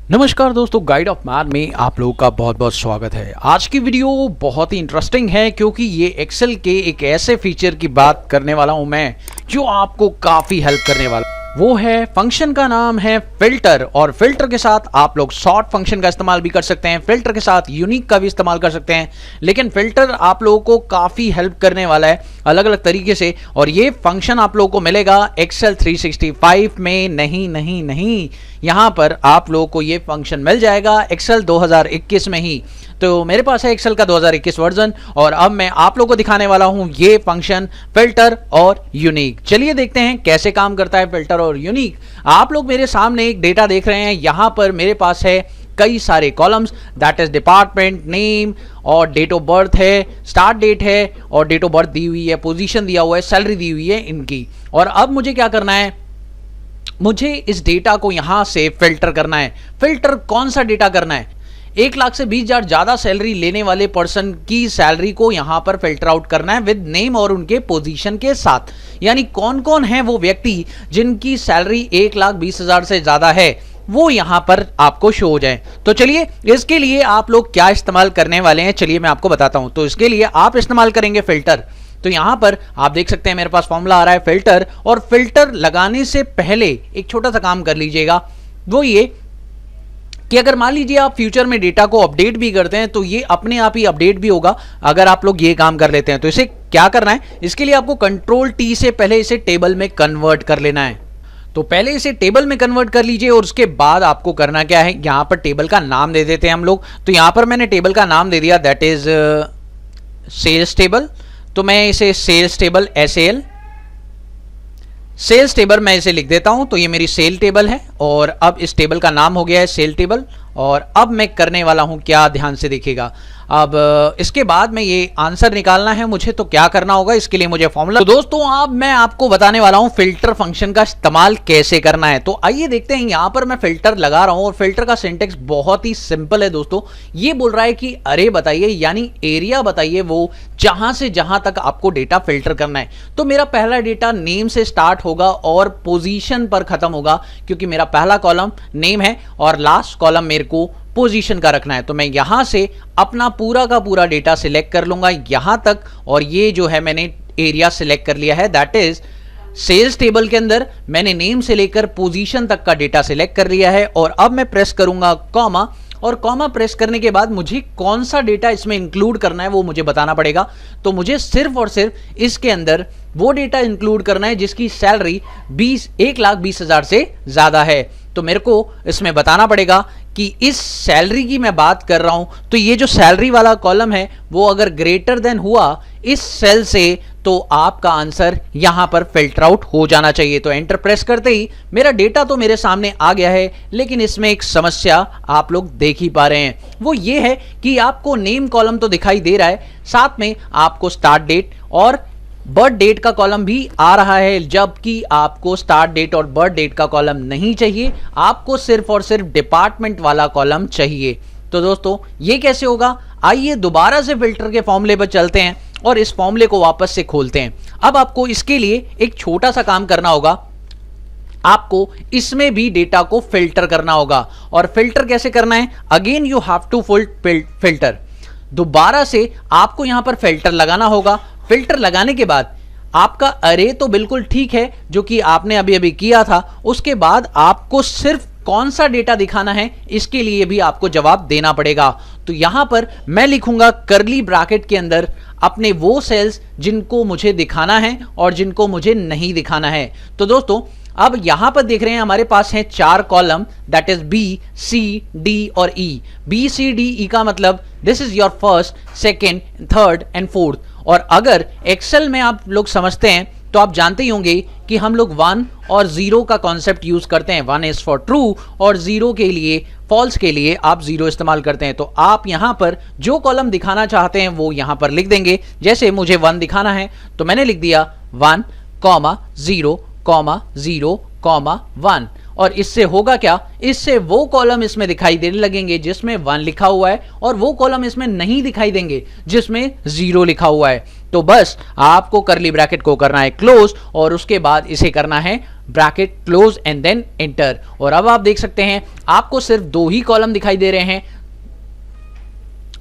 नमस्कार दोस्तों, guide of math में आप लोगों का बहुत बहुत स्वागत है। आज की वीडियो बहुत ही इंटरेस्टिंग है क्योंकि ये एक्सेल के एक ऐसे फीचर की बात करने वाला हूं मैं जो आपको काफ़ी हेल्प करने वाला। वो है फंक्शन का नाम है फिल्टर, और फिल्टर के साथ आप लोग सॉर्ट फंक्शन का इस्तेमाल भी कर सकते हैं, फिल्टर के साथ यूनिक का भी इस्तेमाल कर सकते हैं। लेकिन फिल्टर आप लोगों को काफ़ी हेल्प करने वाला है अलग अलग तरीके से, और ये फंक्शन आप लोगों को मिलेगा एक्सेल 365 में। नहीं, यहाँ पर आप लोगों को ये फंक्शन मिल जाएगा एक्सेल 2021 में ही। तो मेरे पास है एक्सेल का 2021 वर्जन, और अब मैं आप लोगों को दिखाने वाला हूं ये फंक्शन फिल्टर और यूनिक। चलिए देखते हैं कैसे काम करता है फिल्टर और यूनिक। आप लोग मेरे सामने एक डेटा देख रहे हैं, यहां पर मेरे पास है कई सारे columns, that is department, name और डेट ऑफ बर्थ है, स्टार्ट डेट है और डेट ऑफ बर्थ दी हुई है, पोजीशन दिया हुआ है, सैलरी दी हुई है इनकी। और अब मुझे क्या करना है, मुझे इस डेटा को यहां से फिल्टर करना है। फिल्टर कौन सा डेटा करना है? 1 लाख से 20,000 ज्यादा सैलरी लेने वाले पर्सन की सैलरी को यहां पर फिल्टर आउट करना है विद नेम और उनके पोजीशन के साथ। यानी कौन कौन है वो व्यक्ति जिनकी सैलरी 1,20,000 से ज्यादा है, वो यहां पर आपको शो हो जाए। तो चलिए इसके लिए आप लोग क्या इस्तेमाल करने वाले हैं, चलिए मैं आपको बताता हूं। तो इसके लिए आप इस्तेमाल करेंगे फिल्टर। तो यहां पर आप देख सकते हैं मेरे पास फॉर्मूला आ रहा है फिल्टर, और फिल्टर लगाने से पहले एक छोटा सा काम कर लीजिएगा, वो ये कि अगर मान लीजिए आप फ्यूचर में डेटा को अपडेट भी करते हैं तो ये अपने आप ही अपडेट भी होगा अगर आप लोग ये काम कर लेते हैं। तो इसे क्या करना है, इसके लिए आपको कंट्रोल टी से पहले इसे टेबल में कन्वर्ट कर लेना है। तो पहले इसे टेबल में कन्वर्ट कर लीजिए, और उसके बाद आपको करना क्या है, यहां पर टेबल का नाम दे देते हैं हम लोग। तो यहां पर मैंने टेबल का नाम दे दिया, दैट इज सेल्स टेबल। तो मैं इसे sales table SAL sales table मैं इसे लिख देता हूं। तो ये मेरी सेल टेबल है, और अब इस टेबल का नाम हो गया है सेल टेबल। और अब मैं करने वाला हूं क्या, ध्यान से देखिएगा। अब इसके बाद में ये आंसर निकालना है मुझे, तो क्या करना होगा, इसके लिए मुझे फॉर्मूला। तो दोस्तों अब मैं आपको बताने वाला हूं फिल्टर फंक्शन का इस्तेमाल कैसे करना है। तो आइए देखते हैं। यहां पर मैं फिल्टर लगा रहा हूं, और फिल्टर का सिंटेक्स बहुत ही सिंपल है दोस्तों। ये बोल रहा है कि अरे बताइए, यानी एरिया बताइए वो जहां से जहां तक आपको डेटा फिल्टर करना है। तो मेरा पहला डेटा नेम से स्टार्ट होगा और पोजीशन पर खत्म होगा, क्योंकि मेरा पहला कॉलम नेम है और लास्ट कॉलम मेरे को पोजीशन का रखना है। तो मैं यहां से अपना पूरा का पूरा डेटा सिलेक्ट कर लूंगा यहां तक, और ये जो है मैंने एरिया सिलेक्ट कर लिया है, दैट इज सेल्स टेबल के अंदर मैंने नेम से लेकर पोजीशन तक का डेटा सिलेक्ट कर लिया है। और अब मैं प्रेस करूंगा कॉमा, और कॉमा प्रेस करने के बाद मुझे कौन सा डेटा इसमें इंक्लूड करना है वो मुझे बताना पड़ेगा। तो मुझे सिर्फ और सिर्फ इसके अंदर वो डेटा इंक्लूड करना है जिसकी सैलरी 1,20,000 से ज्यादा है। तो मेरे को इसमें बताना पड़ेगा कि इस सैलरी की मैं बात कर रहा हूं, तो ये जो सैलरी वाला कॉलम है वो अगर ग्रेटर देन हुआ इस सेल से, तो आपका आंसर यहां पर फिल्टर आउट हो जाना चाहिए। तो एंटर प्रेस करते ही मेरा डेटा तो मेरे सामने आ गया है, लेकिन इसमें एक समस्या आप लोग देख ही पा रहे हैं। वो ये है कि आपको नेम कॉलम तो दिखाई दे रहा है, साथ में आपको स्टार्ट डेट और बर्थ डेट का कॉलम भी आ रहा है, जबकि आपको स्टार्ट डेट और बर्थ डेट का कॉलम नहीं चाहिए, आपको सिर्फ और सिर्फ डिपार्टमेंट वाला कॉलम चाहिए। तो दोस्तों ये कैसे होगा, आइए दोबारा से फिल्टर के फॉर्मूले पर चलते हैं और इस फॉर्मूले को वापस से खोलते हैं। अब आपको इसके लिए एक छोटा सा काम करना होगा, आपको इसमें भी डेटा को फिल्टर करना होगा। और फिल्टर कैसे करना है, again you have to filter. दोबारा से आपको यहां पर फिल्टर लगाना होगा। फिल्टर लगाने के बाद आपका अरे तो बिल्कुल ठीक है जो कि आपने अभी अभी किया था, उसके बाद आपको सिर्फ कौन सा डेटा दिखाना है इसके लिए भी आपको जवाब देना पड़ेगा। तो यहां पर मैं लिखूंगा कर्ली ब्रैकेट के अंदर अपने वो सेल्स जिनको मुझे दिखाना है और जिनको मुझे नहीं दिखाना है। तो दोस्तों अब यहां पर देख रहे हैं हमारे पास हैं 4 column, that is B, C, D और E। B, C, D, E का मतलब this is your first, second, third and fourth. और अगर एक्सेल में आप लोग समझते हैं तो आप जानते ही होंगे कि हम लोग 1 और 0 का कॉन्सेप्ट यूज करते हैं। 1 इज फॉर ट्रू और 0 के लिए, फॉल्स के लिए आप 0 इस्तेमाल करते हैं। तो आप यहां पर जो कॉलम दिखाना चाहते हैं वो यहां पर लिख देंगे। जैसे मुझे 1 दिखाना है तो मैंने लिख दिया 1, 0, 0, 1। और इससे होगा क्या, इससे वो कॉलम इसमें दिखाई देने लगेंगे जिसमें 1 लिखा हुआ है, और वो कॉलम इसमें नहीं दिखाई देंगे जिसमें 0 लिखा हुआ है। तो बस आपको करली ब्रैकेट को करना है क्लोज और उसके बाद इसे करना है bracket close and then enter. और अब आप देख सकते हैं आपको सिर्फ 2 ही कॉलम दिखाई दे रहे हैं,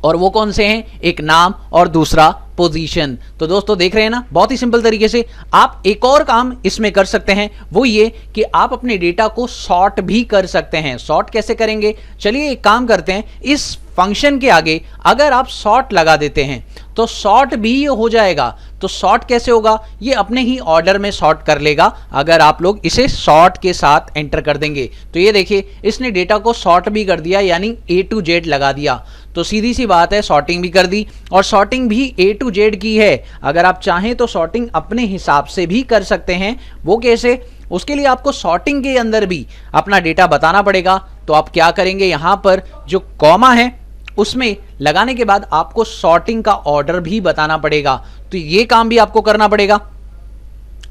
और वो कौन से हैं, एक नाम और दूसरा पोजीशन। तो दोस्तों देख रहे हैं ना, बहुत ही सिंपल तरीके से आप एक और काम इसमें कर सकते हैं, वो ये कि आप अपने डेटा को सॉर्ट भी कर सकते हैं। सॉर्ट कैसे करेंगे, चलिए एक काम करते हैं, इस फंक्शन के आगे अगर आप सॉर्ट लगा देते हैं तो सॉर्ट भी हो जाएगा। तो सॉर्ट कैसे होगा, ये अपने ही ऑर्डर में सॉर्ट कर लेगा अगर आप लोग इसे सॉर्ट के साथ एंटर कर देंगे। तो ये देखिए इसने डेटा को सॉर्ट भी कर दिया, यानी A to Z लगा दिया। तो सीधी सी बात है, सॉर्टिंग भी कर दी और सॉर्टिंग भी A to Z की है। अगर आप चाहें तो सॉर्टिंग अपने हिसाब से भी कर सकते हैं। वो कैसे, उसके लिए आपको सॉर्टिंग के अंदर भी अपना डेटा बताना पड़ेगा। तो आप क्या करेंगे, यहां पर जो कॉमा है उसमें लगाने के बाद आपको सॉर्टिंग का ऑर्डर भी बताना पड़ेगा। तो ये काम भी आपको करना पड़ेगा।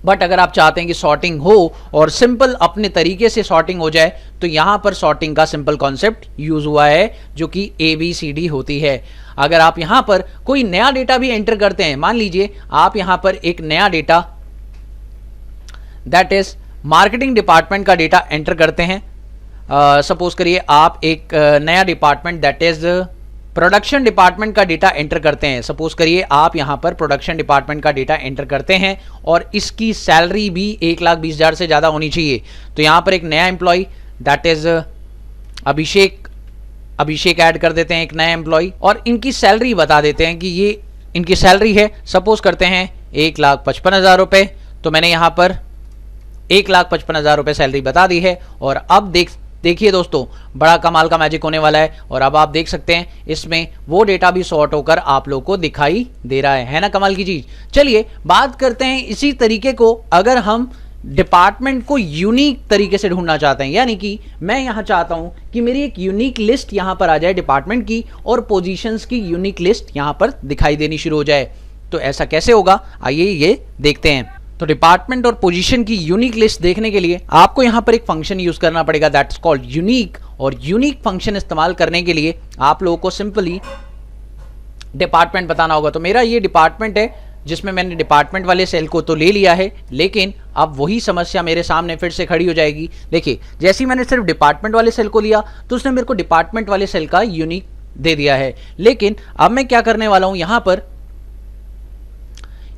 बट अगर आप चाहते हैं कि सॉर्टिंग हो और सिंपल अपने तरीके से सॉर्टिंग हो जाए, तो यहां पर सॉर्टिंग का सिंपल कॉन्सेप्ट यूज हुआ है जो कि ABCD होती है। अगर आप यहां पर कोई नया डेटा भी एंटर करते हैं, मान लीजिए आप यहां पर एक नया data that is marketing department का डेटा एंटर करते हैं। सपोज करिए आप एक नया department that is production department का डेटा एंटर करते हैं। सपोज करिए आप यहां पर प्रोडक्शन डिपार्टमेंट का डेटा एंटर करते हैं और इसकी सैलरी भी 1,20,000 से ज़्यादा होनी चाहिए। तो यहां पर एक नया employee that is Abhishek add कर देते हैं, एक नया एम्प्लॉय, और इनकी सैलरी बता देते हैं कि ये इनकी सैलरी है, सपोज करते हैं 1,55,000 रुपये। तो मैंने यहां पर 1,55,000 रुपये सैलरी बता दी है। और अब देखिए दोस्तों, बड़ा कमाल का मैजिक होने वाला है। और अब आप देख सकते हैं इसमें वो डेटा भी सॉर्ट होकर आप लोगों को दिखाई दे रहा है ना कमाल की चीज। चलिए बात करते हैं इसी तरीके को, अगर हम डिपार्टमेंट को यूनिक तरीके से ढूंढना चाहते हैं, यानी कि मैं यहां चाहता हूं कि मेरी एक यूनिक लिस्ट यहां पर आ जाए डिपार्टमेंट की और पोजीशंस की यूनिक लिस्ट यहां पर दिखाई देनी शुरू हो जाए। तो ऐसा कैसे होगा, आइए ये देखते हैं। तो डिपार्टमेंट और पोजीशन की यूनिक लिस्ट देखने के लिए आपको यहां पर एक फंक्शन यूज करना पड़ेगा दैट्स कॉल्ड यूनिक। और यूनिक फंक्शन इस्तेमाल करने के लिए आप लोगों को सिंपली डिपार्टमेंट बताना होगा। तो मेरा ये डिपार्टमेंट है जिसमें मैंने डिपार्टमेंट वाले सेल को तो ले लिया है, लेकिन अब वही समस्या मेरे सामने फिर से खड़ी हो जाएगी। देखिए जैसे ही मैंने सिर्फ डिपार्टमेंट वाले सेल को लिया तो उसने मेरे को डिपार्टमेंट वाले सेल का यूनिक दे दिया है, लेकिन अब मैं क्या करने वाला हूं, यहां पर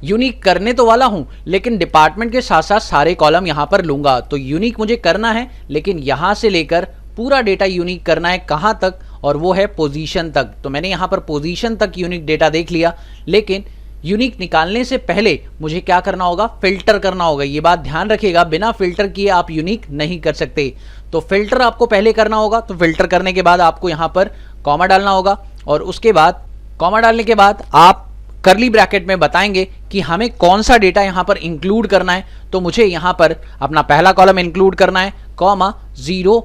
यूनिक करने तो वाला हूं लेकिन डिपार्टमेंट के साथ साथ सारे कॉलम यहां पर लूंगा। तो यूनिक मुझे करना है, लेकिन यहां से लेकर पूरा डेटा यूनिक करना है, कहां तक, और वो है पोजीशन तक। तो मैंने यहां पर पोजीशन तक यूनिक डेटा देख लिया, लेकिन यूनिक निकालने से पहले मुझे क्या करना होगा, फिल्टर करना होगा। ये बात ध्यान रखिएगा, बिना फिल्टर किए आप यूनिक नहीं कर सकते। तो फिल्टर आपको पहले करना होगा। तो फिल्टर करने के बाद आपको यहां पर कॉमा डालना होगा, और उसके बाद कॉमा डालने के बाद आप करली ब्रैकेट में बताएंगे कि हमें कौन सा डेटा यहां पर इंक्लूड करना है। तो मुझे यहां पर अपना पहला कॉलम इंक्लूड करना है, कॉमा 0,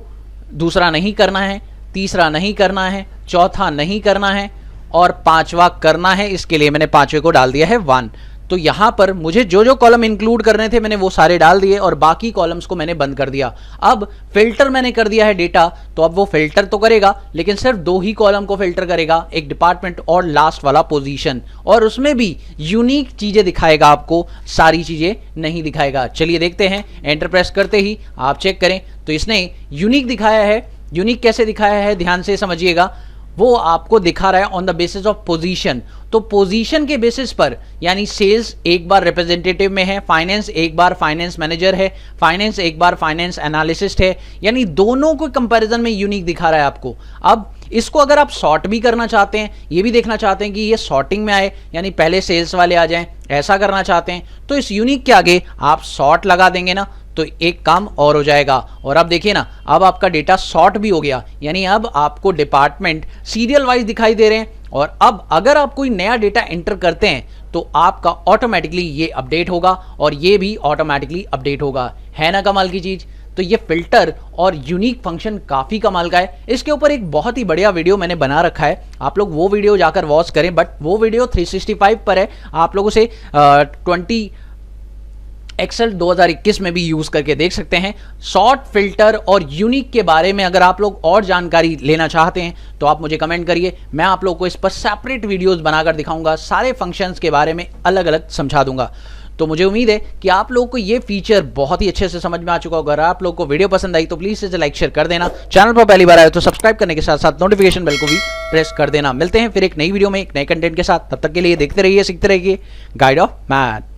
दूसरा नहीं करना है, तीसरा नहीं करना है, चौथा नहीं करना है, और पांचवा करना है। इसके लिए मैंने पांचवे को डाल दिया है 1। तो यहां पर मुझे जो जो कॉलम इंक्लूड करने थे मैंने वो सारे डाल दिए और बाकी कॉलम्स को मैंने बंद कर दिया। अब फिल्टर मैंने कर दिया है डेटा, तो अब वो फिल्टर तो करेगा लेकिन सिर्फ 2 ही कॉलम को फिल्टर करेगा, एक डिपार्टमेंट और लास्ट वाला पोजीशन, और उसमें भी यूनिक चीजें दिखाएगा आपको, सारी चीजें नहीं दिखाएगा। चलिए देखते हैं, एंटर प्रेस करते ही आप चेक करें तो इसने यूनिक दिखाया है। यूनिक कैसे दिखाया है, ध्यान से समझिएगा, वो आपको दिखा रहा है on the basis of position. तो पोजीशन के बेसिस पर, यानी सेल्स एक बार रिप्रेजेंटेटिव में है, फाइनेंस एक बार फाइनेंस मैनेजर है, फाइनेंस एक बार फाइनेंस एनालिसिस्ट है, यानी दोनों को कंपैरिजन में यूनिक दिखा रहा है आपको। अब इसको अगर आप सॉर्ट भी करना चाहते हैं, ये भी देखना चाहते हैं कि ये सॉर्टिंग में आए, यानी पहले सेल्स वाले आ जाएं, ऐसा करना चाहते हैं, तो इस यूनिक के आगे आप सॉर्ट लगा देंगे ना, तो एक काम और हो जाएगा। और अब देखिए ना, अब आपका डेटा सॉर्ट भी हो गया, यानी अब आपको डिपार्टमेंट सीरियल वाइज दिखाई दे रहे हैं। और अब अगर आप कोई नया डेटा एंटर करते हैं तो आपका ऑटोमेटिकली ये अपडेट होगा और ये भी ऑटोमेटिकली अपडेट होगा, है ना कमाल की चीज। तो ये फिल्टर और यूनिक फंक्शन काफी कमाल का है। इसके ऊपर एक बहुत ही बढ़िया वीडियो मैंने बना रखा है, आप लोग वो वीडियो जाकर वॉच करें, बट वो वीडियो 365 पर है, आप लोग उसे 20 एक्सेल 2021 में भी यूज करके देख सकते हैं। शॉर्ट फिल्टर और यूनिक के बारे में अगर आप लोग और जानकारी लेना चाहते हैं तो आप मुझे कमेंट करिए, मैं आप लोग को इस पर सेपरेट वीडियोस बनाकर दिखाऊंगा, सारे फंक्शंस के बारे में अलग अलग समझा दूंगा। तो मुझे उम्मीद है कि आप लोगों को ये फीचर बहुत ही अच्छे से समझ में आ चुका होगा। अगर आप लोग को वीडियो पसंद आई तो प्लीज इसे लाइक शेयर कर देना, चैनल पर पहली बार आए तो सब्सक्राइब करने के साथ साथ नोटिफिकेशन बेल को भी प्रेस कर देना। मिलते हैं फिर एक नई वीडियो में एक नए कंटेंट के साथ, तब तक के लिए देखते रहिए, सीखते रहिए गाइड ऑफ मैथ।